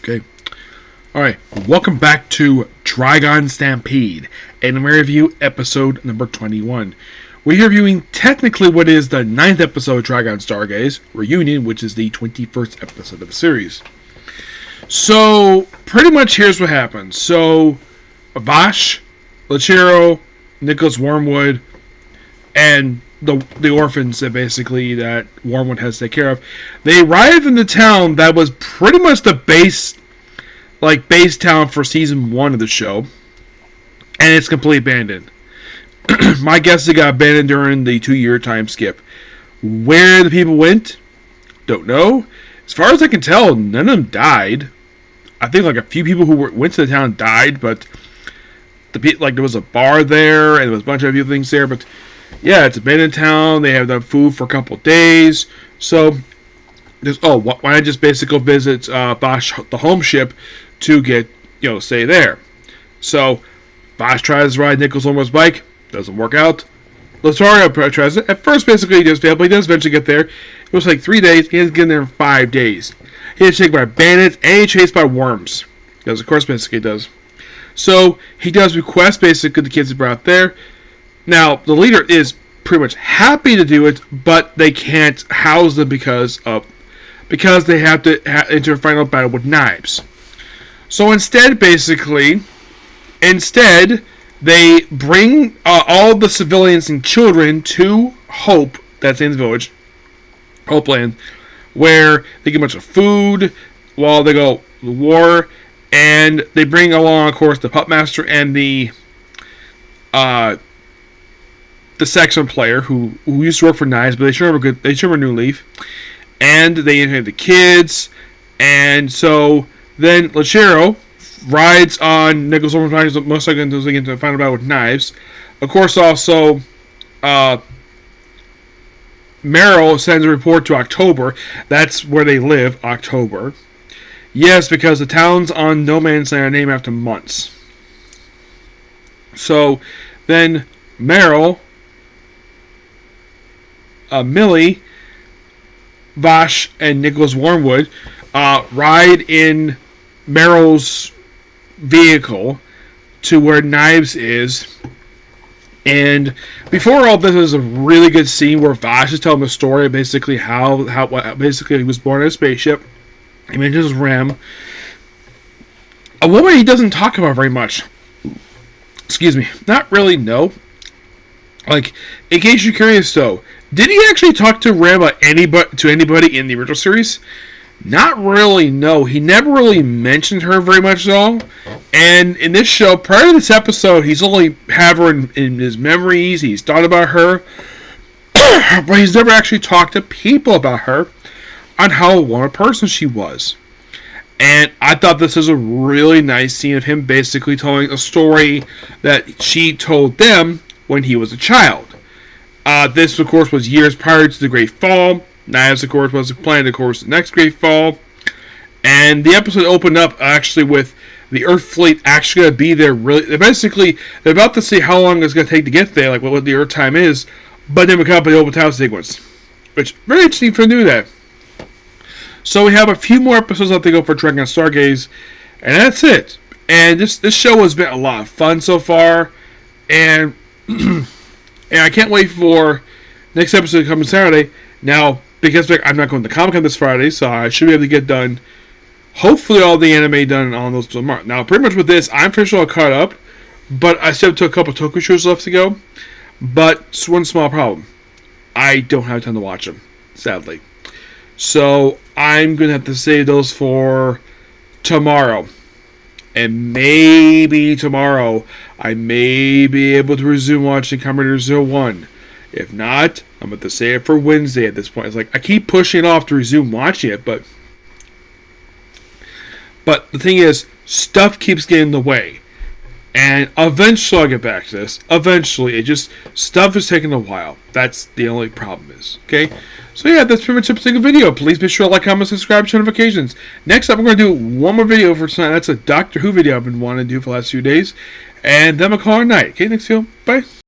Okay. Alright, welcome back to Trigun Stampede, and we review episode number 21. We're reviewing technically what is the 9th episode of Trigun Stargaze Reunion, which is the 21st episode of the series. So, pretty much here's what happens. So, Vash, Lechero, Nicholas Wormwood, and the orphans that Wormwood has to take care of, they arrived in the town that was pretty much the base town for season 1 of the show, and it's completely abandoned. My guess is it got abandoned during the 2-year time skip. Where the people went, don't know. As far as I can tell, none of them died. I think a few people who went to the town died, but there was a bar there and there was a bunch of other things there. But yeah, it's abandoned town. They have the food for a couple of days. So why not just basically go visit Bosch, the home ship, to get stay there. So Bosch tries to ride Nicholas Wormwood's bike, doesn't work out. Lothario tries it. At first, basically, he just failed, but he does eventually get there. It was 3 days. He has to get there in 5 days. He is chased by bandits and he's chased by worms. Because, of course, basically he does. So, he does request, basically, the kids he brought there. Now, the leader is pretty much happy to do it, but they can't house them because they have to enter a final battle with knives. So, instead, they bring all the civilians and children to Hope, that's in the village, Hopeland, where they get a bunch of food while they go to the war, and they bring along, of course, the pup master and the saxophone player who used to work for Knives, but they sure were New Leaf, and they interview the kids, and so then Lechero rides on Nicholas Wormwood's bike, most likely going to find out with Knives. Of course, also, Meryl sends a report to October. That's where they live, October. Yes, because the towns on No Man's Land are named after months. So, then Meryl, Millie, Vash, and Nicholas Wormwood ride in Meryl's vehicle to where Knives is, and before all this is a really good scene where Vash is telling the story of basically how he was born in a spaceship. He mentions Rem, a woman he doesn't talk about very much. Excuse me, not really. No. In case you're curious though, did he actually talk to Rem about anybody in the original series? Not really, no. He never really mentioned her very much at all. And in this show, prior to this episode, he's only have her in his memories. He's thought about her. But he's never actually talked to people about her on how a wonderful person she was. And I thought this was a really nice scene of him basically telling a story that she told them when he was a child. This, of course, was years prior to the Great Fall. Knives, of course, was planned, the next Great Fall. And the episode opened up, actually, with the Earth fleet actually going to be there. They're about to see how long it's going to take to get there, what the Earth time is. But then we come up with the open town sequence. Which, very interesting for them to do that. So we have a few more episodes left to go for Trigun Stargaze. And that's it. And this show has been a lot of fun so far. And, and I can't wait for next episode to come on Saturday. Now, because I'm not going to Comic-Con this Friday, so I should be able to get done, hopefully all the anime done on those tomorrow. Now, pretty much with this, I'm pretty sure caught up, but I still have a couple Tokyo shows left to go. But it's one small problem. I don't have time to watch them, sadly. So, I'm going to have to save those for tomorrow. And maybe tomorrow, I may be able to resume watching Kamen Rider 01. If not, I'm going to save it for Wednesday at this point. It's I keep pushing it off to resume watching it, but the thing is, stuff keeps getting in the way. And eventually I'll get back to this. Eventually, stuff is taking a while. That's the only problem is. Okay? So yeah, that's pretty much it for the video. Please be sure to like, comment, subscribe, turn notifications. Next up, we're going to do one more video for tonight. That's a Doctor Who video I've been wanting to do for the last few days. And then we'll call it a night. Okay, next video. Bye.